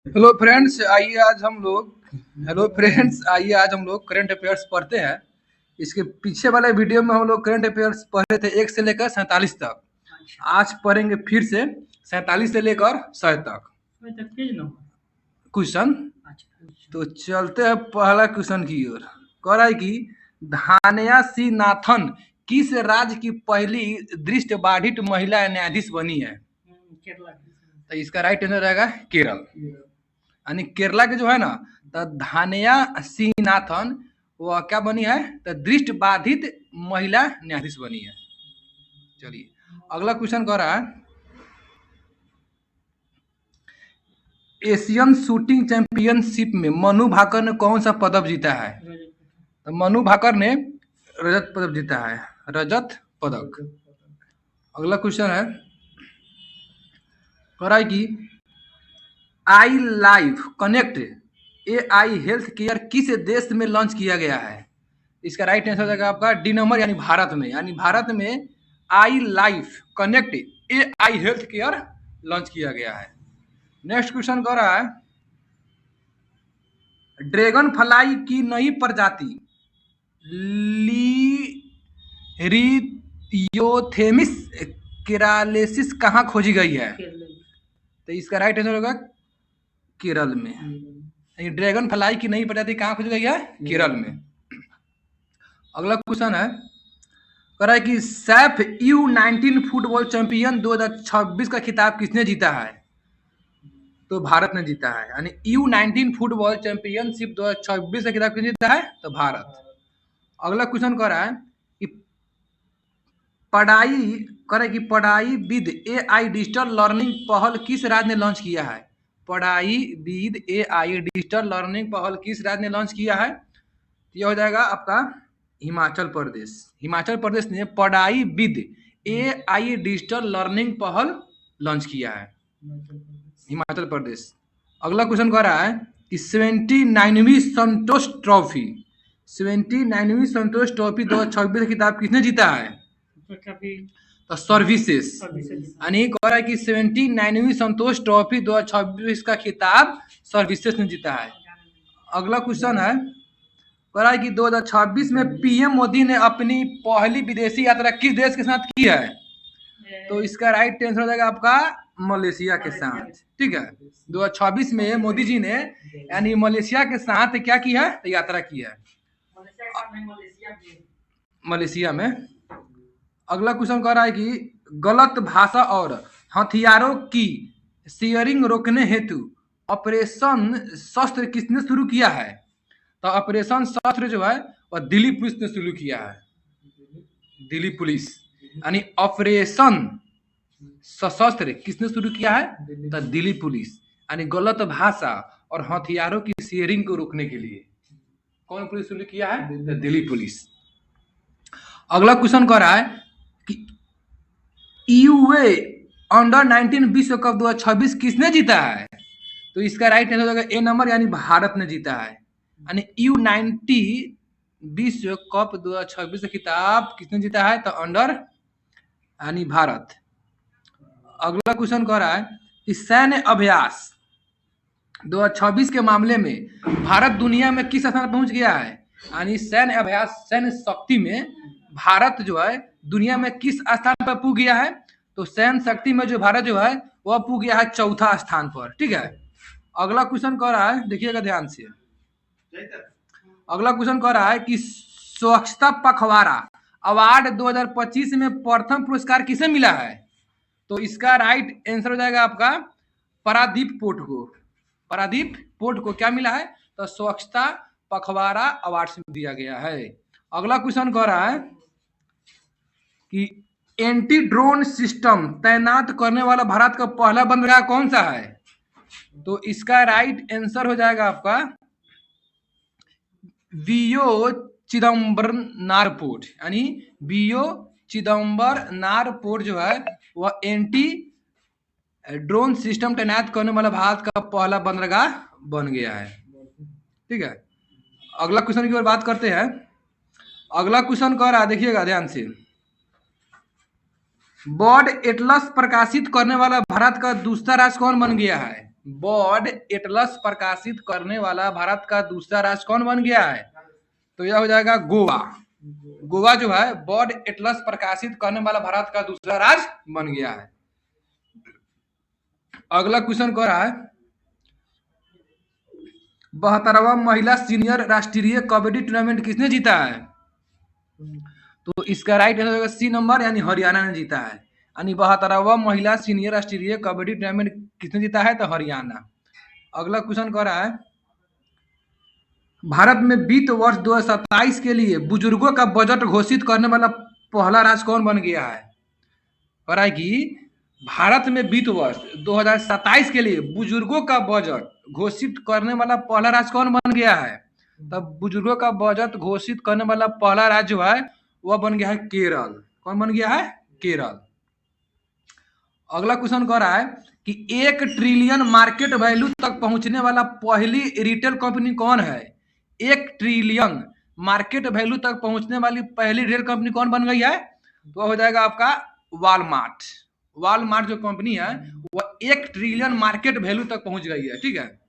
Hello friends, आइए आज हम लोग करंट अफेयर्स पढ़ते हैं। इसके पीछे वाले वीडियो में हम लोग करंट अफेयर्स पढ़े थे 1 से लेकर 47 तक। आज पढ़ेंगे फिर से 47 से लेकर 100 तक क्वेश्चन। तो चलते हैं पहला क्वेश्चन की ओर। कह रहा है कि धान्या सी नाथन किस राज्य की पहली दृष्टिबाधित महिला न्यायाधीश बनी है? तो इसका राइट आंसर रहेगा केरल। यानी केरला के जो है ना, तो धान्या सीनाथन वो क्या बनी है? तो दृष्टिबाधित महिला न्यायाधीश बनी है। चलिए अगला क्वेश्चन कह रहा है, एशियन शूटिंग चैंपियनशिप में मनु भाकर ने कौन सा पदक जीता है? तो मनु भाकर ने रजत पदक जीता है, रजत पदक। अगला क्वेश्चन है, कह रहा है कि I life connect AI health care किस देश में लॉन्च किया गया है? इसका राइट आंसर रहेगा आपका डी नंबर, यानी भारत में। यानी भारत में I life connect AI health care launch किया गया है। नेक्स्ट क्वेश्चन कह रहा है, ड्रैगन फ्लाई की नई प्रजाति लिरियोथेमिस केरालेसिस कहाँ खोजी गई है? तो इसका राइट आंसर होगा केरल में। ड्रैगन फ्लाई की नई प्रजाति कहाँ खोजी गई है? केरल में। अगला क्वेश्चन है, कह रहा है कि सैफ U19 फुटबॉल चैंपियन 2026 का खिताब किसने जीता है? तो भारत ने जीता है। यानी U19 फुटबॉल चैंपियनशिप 2026 का खिताब किसने जीता है? तो भारत। अगला क्वेश्चन कह रहा है कि पढ़ाई विद AI डिजिटल लर्निंग पहल किस राज्य ने लॉन्च किया है? पढ़ाई विद AI डिजिटल लर्निंग पहल किस राज्य ने लॉन्च किया है? यह हो जाएगा आपका हिमाचल प्रदेश। हिमाचल प्रदेश ने पढ़ाई विद AI डिजिटल लर्निंग पहल लॉन्च किया है, हिमाचल प्रदेश। अगला क्वेश्चन कह रहा है कि 79वीं संतोष ट्रॉफी 2026 का खिताब किसने जीता है? तो सर्विसेज। यानी कह रहा है कि 79वीं संतोष ट्रॉफी 2026 का खिताब सर्विसेज ने जीता है। अगला क्वेश्चन है, कह रहा है कि 2026 में PM मोदी ने अपनी पहली विदेशी यात्रा किस देश के साथ की है? तो इसका राइट आंसर हो जाएगा आपका मलेशिया के साथ। ठीक है, 2026 में मोदी जी ने यानी मलेशिया के साथ क्या की है? तो यात्रा की है मलेशिया में। अगला क्वेश्चन कह रहा है कि गलत भाषा और हथियारों की शेयरिंग रोकने हेतु ऑपरेशन शस्त्र किसने शुरू किया है? तो ऑपरेशन शस्त्र जो है वह दिल्ली पुलिस ने शुरू किया है, दिल्ली पुलिस। यानी ऑपरेशन सशस्त्र किसने शुरू किया है? तो दिल्ली पुलिस। यानी गलत भाषा और हथियारों की शेयरिंग को रोकने के लिए कौन पुलिस शुरू किया है? तो दिल्ली पुलिस। अगला क्वेश्चन कह रहा है कि यूए अंडर 19 विश्व कप 2026 किसने जीता है? तो इसका राइट आंसर होगा ए नंबर, यानी भारत ने जीता है। यानी U19 विश्व कप 2026 का खिताब किसने जीता है? तो अंडर यानी भारत। अगला क्वेश्चन कह रहा है कि सैन्य अभ्यास 2026 के मामले में भारत दुनिया में किस स्थान पर पहुंच गया है? यानी सैन्य अभ्यास सैन्य शक्ति में भारत जो है दुनिया में किस स्थान पर पहुंच गया है? तो सैन्य शक्ति में जो भारत जो है वह पहुंच गया है 4था स्थान पर। ठीक है। अगला क्वेश्चन कह रहा है, देखिएगा ध्यान से। अगला क्वेश्चन कह रहा है कि स्वच्छता पखवाड़ा अवार्ड 2025 में प्रथम पुरस्कार किसे मिला है? तो इसका राइट आंसर हो जाएगा आपका पारादीप पोर्ट को। पारादीप पोर्ट को क्या मिला है? तो स्वच्छता पखवाड़ा अवार्ड से दिया गया है। अगला क्वेश्चन कह रहा है कि एंटी ड्रोन सिस्टम तैनात करने वाला भारत का पहला बंदरगाह कौन सा है? तो इसका राइट आंसर हो जाएगा आपका बीओ चिदम्बरनार पोर्ट। यानी बीओ चिदम्बरनार पोर्ट जो है वह एंटी ड्रोन सिस्टम तैनात करने वाला भारत का पहला बंदरगाह बन गया है। ठीक है। अगला क्वेश्चन की ओर बात करते हैं। अगला क्वेश्चन कह रहा है, देखिएगा ध्यान से। बर्ड एटलस प्रकाशित करने वाला भारत का दूसरा राज्य कौन बन गया है? बर्ड एटलस प्रकाशित करने वाला भारत का दूसरा राज्य कौन बन गया है? तो यह हो जाएगा गोवा। गोवा जो है बर्ड एटलस प्रकाशित करने वाला भारत का दूसरा राज्य बन गया है। अगला क्वेश्चन कह रहा है 72वां महिला सीनियर राष्ट्रीय कबड्डी टूर्नामेंट किसने जीता है? तो इसका राइट आंसर होगा सी नंबर, यानी हरियाणा ने जीता है। यानी 72वां महिला सीनियर राष्ट्रीय कबड्डी टूर्नामेंट किसने जीता है? तो हरियाणा। अगला क्वेश्चन कह रहा है भारत में वित्त वर्ष 2027 के लिए बुजुर्गों का बजट घोषित करने वाला पहला राज्य कौन बन गया है? कह रहा है कि भारत में वित्त वर्ष 2027 के लिए बुजुर्गों का बजट घोषित करने वाला पहला राज्य कौन बन गया है? तब बुजुर्गों का बजट घोषित करने वाला पहला राज्य है वह बन गया है केरल। कौन बन गया है? केरल। अगला क्वेश्चन कह रहा है कि 1 ट्रिलियन मार्केट वैल्यू तक पहुंचने वाला पहली रिटेल कंपनी कौन है? 1 ट्रिलियन मार्केट वैल्यू तक पहुंचने वाली पहली रिटेल कंपनी कौन बन गई है? तो हो जाएगा आपका वॉलमार्ट। वॉलमार्ट जो कंपनी है वह 1 ट्रिलियन मार्केट वैल्यू तक पहुंच गई है। ठीक है।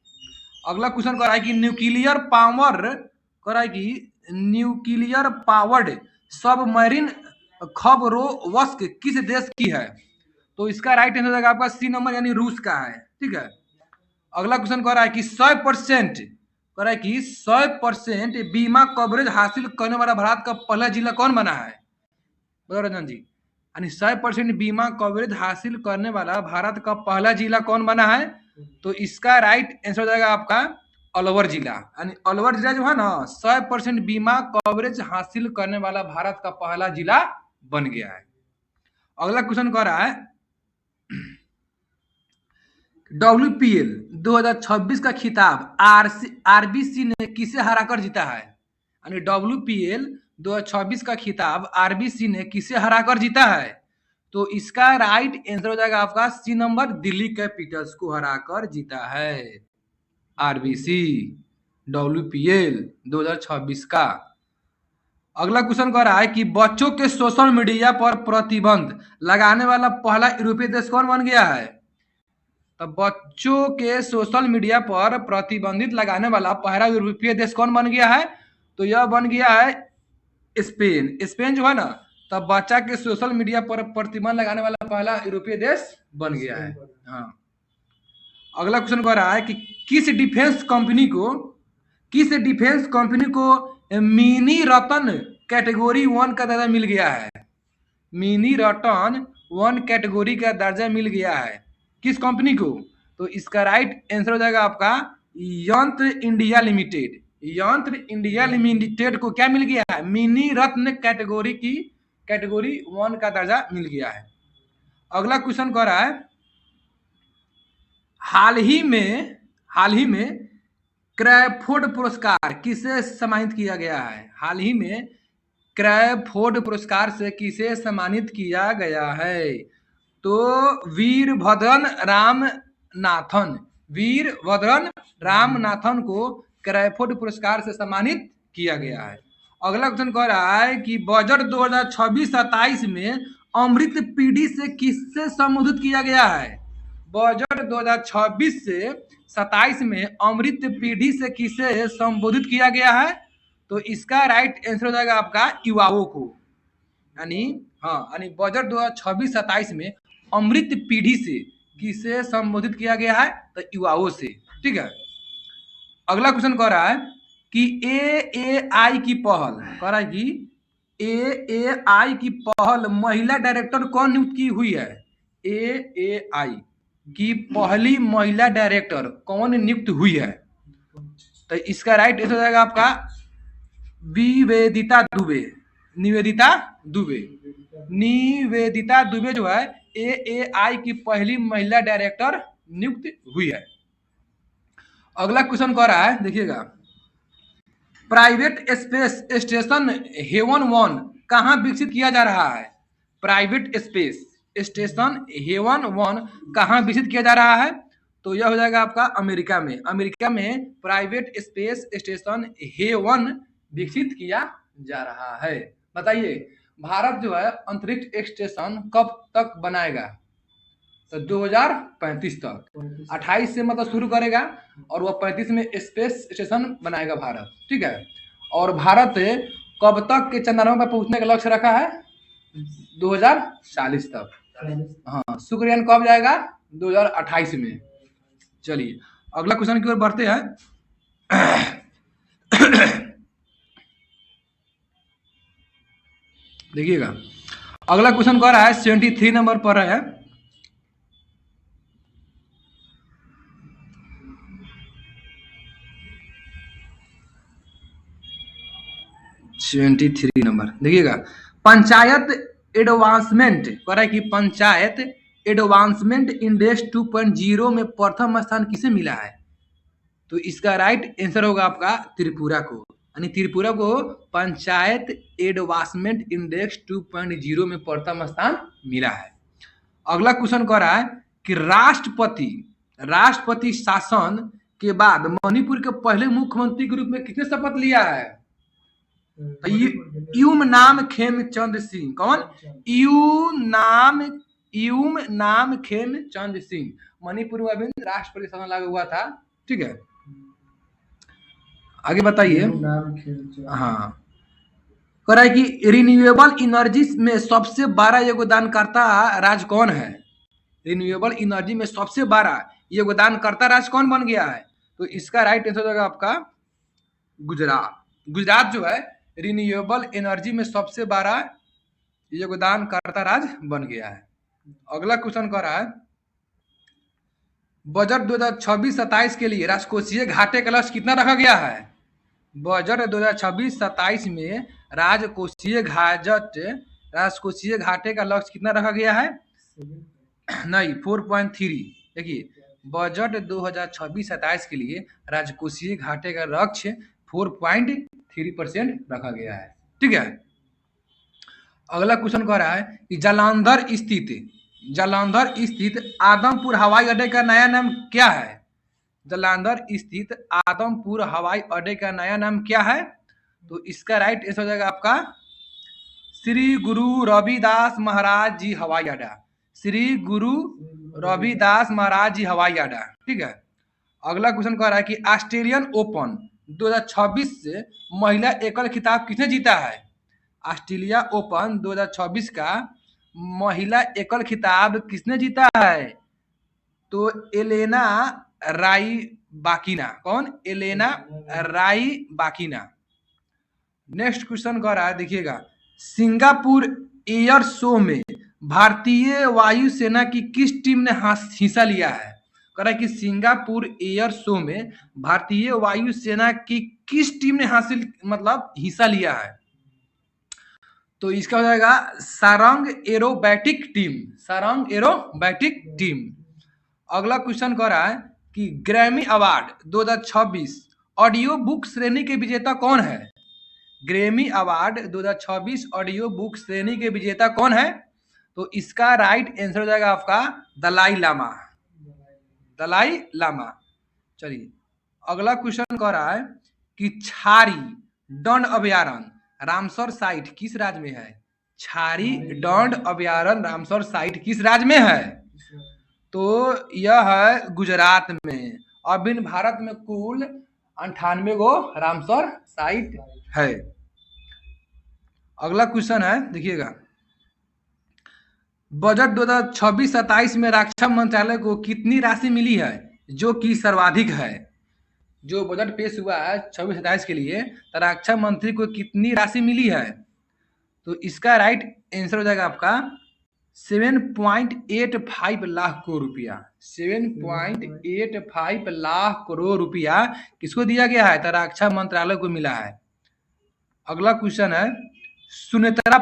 अगला क्वेश्चन कह रहा है कि न्यूक्लियर पावर्ड सबमरीन खबरोवस्क किस देश की है? तो इसका राइट आंसर हो जाएगा आपका सी नंबर, यानी रूस का है। ठीक है। अगला क्वेश्चन कह रहा है कि 100% बीमा कवरेज हासिल करने वाला भारत का पहला जिला कौन बना है? बताओ रंजन जी। यानी 100% बीमा कवरेज हासिल करने वाला भारत का पहला जिला कौन बना है? तो इसका राइट आंसर हो जाएगा आपका अलवर जिला। यानी अलवर जिला जो है ना 100% बीमा कवरेज हासिल करने वाला भारत का पहला जिला बन गया है। अगला क्वेश्चन कह रहा है WPL 2026 का खिताब आरबीसी ने किसे हराकर जीता है? यानी WPL 2026 का खिताब आरबीसी ने किसे हराकर जीता है? तो इसका राइट आंसर हो जाएगा आपका सी नंबर, दिल्ली कैपिटल्स को हराकर जीता है आरबीसी WPL 2026 का। अगला क्वेश्चन कह रहा है कि बच्चों के सोशल मीडिया पर प्रतिबंध लगाने वाला पहला यूरोपीय देश कौन बन गया है? तो बच्चों के सोशल मीडिया पर प्रतिबंधित लगाने वाला पहला यूरोपीय देश कौन बन गया है? तो यह बन गया है स्पेन। स्पेन जो है ना तब बच्चा के सोशल मीडिया पर प्रतिबंध लगाने वाला पहला यूरोपीय देश बन गया है। हाँ। अगला क्वेश्चन कह रहा है कि किस डिफेंस कंपनी को मिनी रतन कैटेगरी 1 का दर्जा मिल गया है? मिनी रतन 1 कैटेगरी का दर्जा मिल गया है किस कंपनी को? तो इसका राइट आंसर हो जाएगा आपका यंत्र इंडिया लिमिटेड। यंत्र इंडिया लिमिटेड को क्या मिल गया है? मिनी रत्न कैटेगरी 1 का दर्जा मिल गया है। अगला क्वेश्चन कह रहा है हाल ही में क्रैफोर्ड पुरस्कार किसे सम्मानित किया गया है? हाल ही में क्रैफोर्ड पुरस्कार से किसे सम्मानित किया गया है? तो वीरभद्रन रामनाथन को क्रैफोर्ड पुरस्कार से सम्मानित किया गया है। अगला क्वेश्चन कह रहा है कि बजट 2026-27 में अमृत पीढ़ी से किससे संबोधित किया गया है? बजट 2026 से 27 में अमृत पीढ़ी से किसे संबोधित किया गया है? तो इसका राइट आंसर हो जाएगा आपका युवाओं को। यानी बजट 2026-27 में अमृत पीढ़ी से किसे संबोधित किया गया है? तो युवाओं से। ठीक है। अगला क्वेश्चन कह रहा है कि AAI की पहल महिला डायरेक्टर कौन नियुक्त की हुई है? AAI की पहली महिला डायरेक्टर कौन नियुक्त हुई है? तो इसका राइट आंसर हो जाएगा आपका निवेदिता दुबे जो है AAI की पहली महिला डायरेक्टर नियुक्त हुई है। अगला क्वेश्चन कह रहा है देखिएगा प्राइवेट स्पेस स्टेशन हेवन-1 कहां विकसित किया जा रहा है? प्राइवेट स्पेस स्टेशन हेवन-1 कहां विकसित किया जा रहा है? तो यह हो जाएगा आपका अमेरिका में प्राइवेट स्पेस स्टेशन हेवन विकसित किया जा रहा है। बताइए भारत जो है अंतरिक्ष स्टेशन कब तक बनाएगा? तो 2035 तक। 28 से मतलब शुरू करेगा और वह 35 में स्पेस स्टेशन बनाएगा भारत, ठीक है। और भारत कब तक के चंद्रमा पर पहुंचने का लक्ष्य रखा है? 2040 तक। हाँ, शुक्रयान कब जाएगा? 2028 में। चलिए अगला क्वेश्चन की ओर बढ़ते हैं। देखिएगा अगला क्वेश्चन कह रहा है 73 नंबर पर है। नंबर देखिएगा, पंचायत एडवांसमेंट कह रहा है कि पंचायत एडवांसमेंट इंडेक्स 2.0 में प्रथम स्थान किसे मिला है? तो इसका राइट आंसर होगा आपका त्रिपुरा को, यानी त्रिपुरा को पंचायत एडवांसमेंट इंडेक्स 2.0 में प्रथम स्थान मिला है। अगला क्वेश्चन कह रहा है कि राष्ट्रपति शासन के बाद मणिपुर के पहले मुख्यमंत्री के रूप में किसने शपथ लिया है? यूम नाम खेमचंद सिंह। कौन? यूम नाम खेमचंद सिंह। मणिपुर में अभी राष्ट्रपति शासन लागू हुआ था, ठीक है। आगे बताइए। हाँ, कह रहा है कि रिन्यूएबल एनर्जी में सबसे बड़ा योगदानकर्ता राज्य कौन है? रिन्यूएबल एनर्जी में सबसे बड़ा योगदानकर्ता राज्य कौन बन गया है? तो इसका राइट आंसर होगा आपका गुजरात। गुजरात जो है रिन्यूएबल एनर्जी में सबसे बड़ा योगदानकर्ता राज्य बन गया है। अगला क्वेश्चन कह रहा है बजट 2026-27 के लिए राजकोषीय घाटे का लक्ष्य कितना रखा गया है? बजट 2026-27 में राजकोषीय घाटे का लक्ष्य कितना रखा गया है? नहीं, 4.3। देखिए बजट 2026-27 के लिए राजकोषीय घाटे का लक्ष्य 4.3% रखा गया है, ठीक है। अगला क्वेश्चन कह रहा है कि जालंधर स्थित आदमपुर हवाई अड्डे का नया नाम क्या है? जालंधर स्थित आदमपुर हवाई अड्डे का नया नाम क्या है? तो इसका राइट आंसर हो जाएगा आपका श्री गुरु रविदास महाराज जी हवाई अड्डा। श्री गुरु रविदास महाराज जी हवाई अड्डा, ठीक है। अगला क्वेश्चन कह रहा है कि ऑस्ट्रेलियन ओपन 2026 से महिला एकल खिताब किसने जीता है? ऑस्ट्रेलिया ओपन 2026 का महिला एकल खिताब किसने जीता है? तो एलेना राईबाकिना। कौन? एलेना राईबाकिना। नेक्स्ट क्वेश्चन कह रहा है, देखिएगा, सिंगापुर एयर शो में भारतीय वायुसेना की किस टीम ने हिस्सा लिया है? कह रहा है कि सिंगापुर एयर शो में भारतीय वायुसेना की किस टीम ने हिस्सा लिया है? तो इसका हो जाएगा सारंग एरोबैटिक टीम। अगला क्वेश्चन कह रहा है कि ग्रैमी अवार्ड 2026 ऑडियो बुक श्रेणी के विजेता कौन है? ग्रैमी अवार्ड 2026 ऑडियो बुक श्रेणी के विजेता कौन है? तो इसका राइट आंसर हो जाएगा आपका दलाई लामा। चलिए अगला क्वेश्चन कह रहा है कि छारी दंड अभयारण्य रामसर साइट किस राज्य में है? छारी दंड अभयारण्य रामसर साइट किस राज्य में है? तो यह है गुजरात में। अब इन भारत में कुल 98 गो रामसर साइट है। अगला क्वेश्चन है, देखिएगा, बजट 2026-27 में रक्षा मंत्रालय को कितनी राशि मिली है जो कि सर्वाधिक है? जो बजट पेश हुआ है 26-27 के लिए, तो रक्षा मंत्री को कितनी राशि मिली है? तो इसका राइट आंसर हो जाएगा आपका 7.85 लाख करोड़ रुपया। 7.85 लाख करोड़ रुपया किसको दिया गया है? तो रक्षा मंत्रालय को मिला है। अगला क्वेश्चन है सुनेत्रा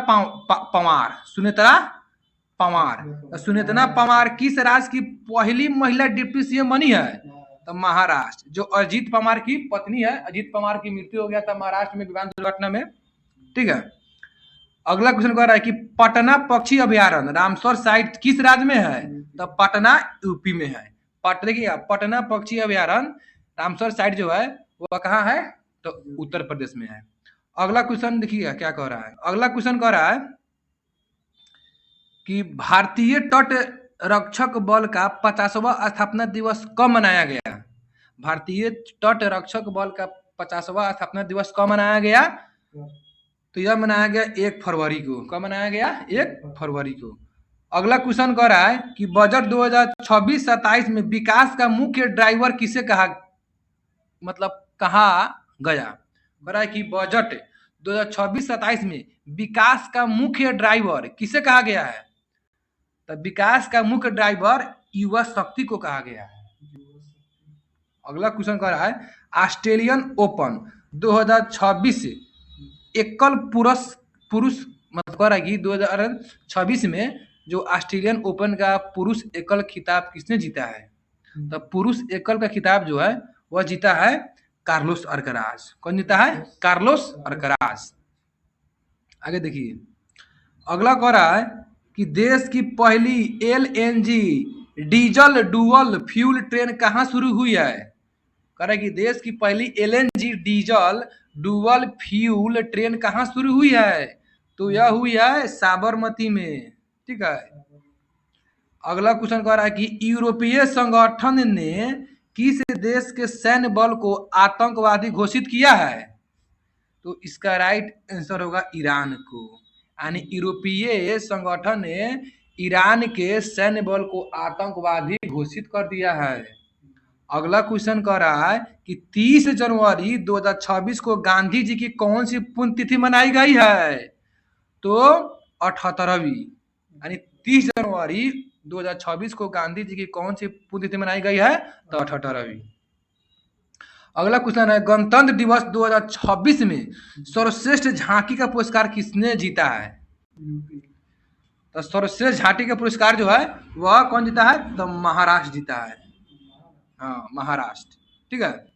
पवार किस राज्य की पहली महिला डिप्टी सीएम बनी है? तो महाराष्ट्र। जो अजीत पवार की पत्नी है, अजीत पवार की मृत्यु हो गया था महाराष्ट्र में विमान दुर्घटना में, ठीक है। अगला क्वेश्चन कह रहा है कि पटना पक्षी अभयारण्य रामसर साइट किस राज्य में है? तो पटना यूपी में है। पटना पक्षी अभयारण्य रामसर साइट जो है वह कहाँ है? तो उत्तर प्रदेश में है। अगला क्वेश्चन देखिए क्या कह रहा है। अगला क्वेश्चन कह रहा है कि भारतीय तट रक्षक बल का 50वां स्थापना दिवस कब मनाया गया? भारतीय तट रक्षक बल का 50वां स्थापना दिवस कब मनाया गया? तो यह मनाया गया 1 फरवरी को। कब मनाया गया? 1 फरवरी को। अगला क्वेश्चन कह रहा है कि बजट 2026-27 में विकास का मुख्य ड्राइवर किसे कहा गया? कह रहा है कि बजट 2026-27 में विकास का मुख्य ड्राइवर किसे कहा गया है? तो विकास का मुख्य ड्राइवर युवा शक्ति को कहा गया है। अगला क्वेश्चन कह रहा है ऑस्ट्रेलियन ओपन 2026 एकल पुरुष कह रहा है कि 2026 में जो ऑस्ट्रेलियन ओपन का पुरुष एकल खिताब किसने जीता है? तो पुरुष एकल का खिताब जो है वह जीता है कार्लोस अल्कराज। कौन जीता है? Carlos Alcaraz. आगे देखिए, अगला कह रहा है कि देश की पहली LNG diesel dual fuel train कहाँ शुरू हुई है? कह रहा है कि देश की पहली LNG diesel dual fuel train कहाँ शुरू हुई है? तो यह हुई है साबरमती में। ठीक है। अगला क्वेश्चन कह रहा है कि यूरोपीय संगठन ने किस देश के सैन्य बल को आतंकवादी घोषित किया है? तो इसका राइट आंसर होगा ईरान को। यानी यूरोपीय संगठन ने ईरान के सैन्य बल को आतंकवादी घोषित कर दिया है। अगला क्वेश्चन कह रहा है कि 30 जनवरी 2026 को गांधी जी की कौन सी पुण्यतिथि मनाई गई है? तो 78वीं। यानी 30 जनवरी 2026 को गांधी जी की कौन सी पुण्यतिथि मनाई गई है? तो 78वीं। अगला क्वेश्चन है गणतंत्र दिवस 2026 में सर्वश्रेष्ठ झांकी का पुरस्कार किसने जीता है? तो सर्वश्रेष्ठ झांकी का पुरस्कार जो है वह कौन जीता है? तो महाराष्ट्र जीता है। हाँ, महाराष्ट्र। ठीक है।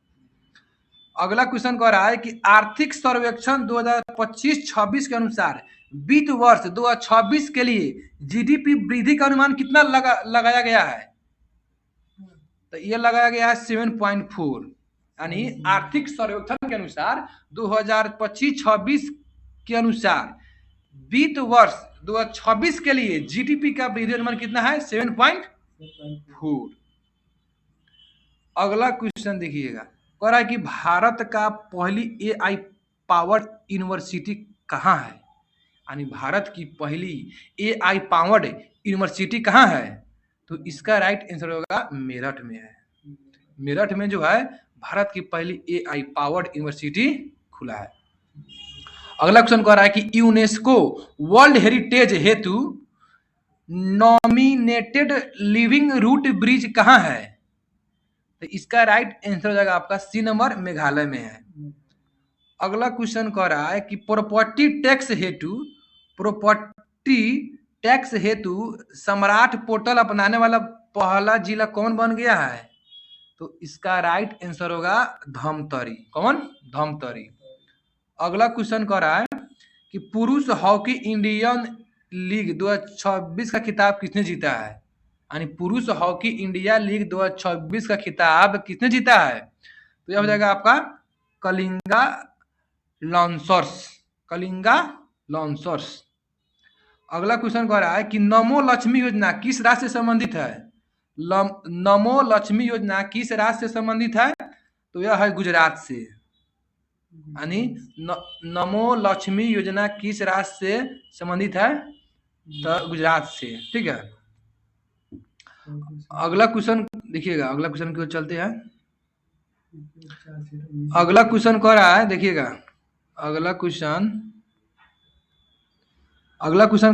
अगला क्वेश्चन कह रहा है कि आर्थिक सर्वेक्षण 2025-26 के अनुसार वित्त वर्ष 2026 के लिए GDP वृद्धि का अनुमान कितना लगाया गया है? तो यह लगाया गया है 7.4। यानी आर्थिक सर्वेक्षण के अनुसार 2025-26 के अनुसार वित्त वर्ष 2026 के लिए GDP का वृद्धि अनुमान कितना है? 7.4। अगला क्वेश्चन देखिएगा, कह रहा है कि भारत का पहली AI पावर्ड यूनिवर्सिटी कहाँ है? यानी भारत की पहली AI पावर्ड यूनिवर्सिटी कहाँ है? तो इसका राइट आंसर होगा मेरठ में है। मेरठ में जो है भारत की पहली AI पावर्ड यूनिवर्सिटी खुला है। अगला क्वेश्चन कह रहा है कि यूनेस्को वर्ल्ड हेरिटेज हेतु नॉमिनेटेड लिविंग रूट ब्रिज कहाँ है? तो इसका राइट आंसर हो जाएगा आपका C नंबर, मेघालय में है। अगला क्वेश्चन कह रहा है कि प्रॉपर्टी टैक्स हेतु सम्राट पोर्टल अपनाने वाला पहला जिला कौन बन गया है? तो इसका राइट आंसर होगा धमतरी। कौन? धमतरी। अगला क्वेश्चन कह रहा है कि पुरुष हॉकी इंडियन लीग 2026 का खिताब किसने जीता है? यानी पुरुष हॉकी इंडिया लीग 2026 का खिताब किसने जीता है? तो यह हो जाएगा आपका कलिंगा लॉन्सर्स। अगला क्वेश्चन कह रहा है कि नमो लक्ष्मी योजना किस राज्य से संबंधित है? नमो लक्ष्मी योजना किस राज्य से संबंधित है? तो यह है गुजरात से। यानी नमो लक्ष्मी योजना किस राज्य से संबंधित है? तो गुजरात से। ठीक है। अगला क्वेश्चन देखिएगा, अगला क्वेश्चन की ओर चलते हैं। अगला क्वेश्चन कह रहा है, देखिएगा अगला क्वेश्चन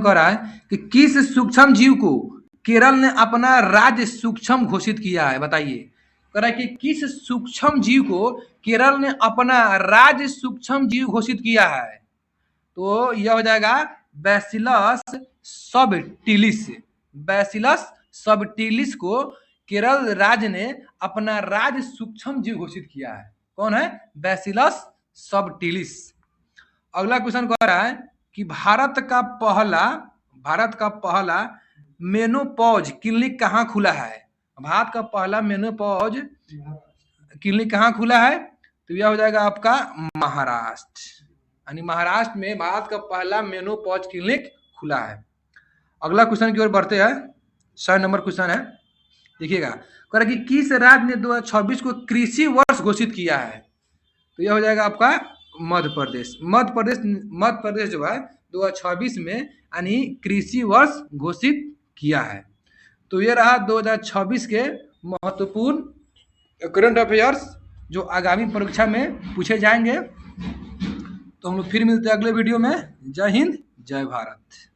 कह रहा है कि किस सूक्ष्म जीव को केरल ने अपना राज्य सूक्ष्म घोषित किया है? बताइए। कह रहा है कि किस सूक्ष्म जीव को केरल ने अपना राज्य सूक्ष्म जीव घोषित किया है? तो यह हो जाएगा बैसिलस सबटिलिस को केरल राज्य ने अपना राज्य सूक्ष्म जीव घोषित किया है। कौन है? Bacillus subtilis. अगला क्वेश्चन कह रहा है कि भारत का पहला मेनोपॉज क्लिनिक कहाँ खुला है? भारत का पहला मेनोपॉज क्लिनिक कहाँ खुला है? तो यह हो जाएगा आपका महाराष्ट्र। यानी महाराष्ट्र में भारत का पहला मेनोपॉज क्लिनिक खुला है। अगला क्वेश्चन की ओर बढ़ते हैं। 100 नंबर क्वेश्चन है, देखिएगा। कह रहा कि किस राज्य ने 2026 को कृषि वर्ष घोषित किया है? तो यह हो जाएगा आपका मध्य प्रदेश। मध्य प्रदेश जो है 2026 में यानी कृषि वर्ष घोषित किया है। तो ये रहा 2026 के महत्वपूर्ण करंट अफेयर्स जो आगामी परीक्षा में पूछे जाएंगे। तो हम लोग फिर मिलते हैं अगले वीडियो में। जय हिंद, जय भारत।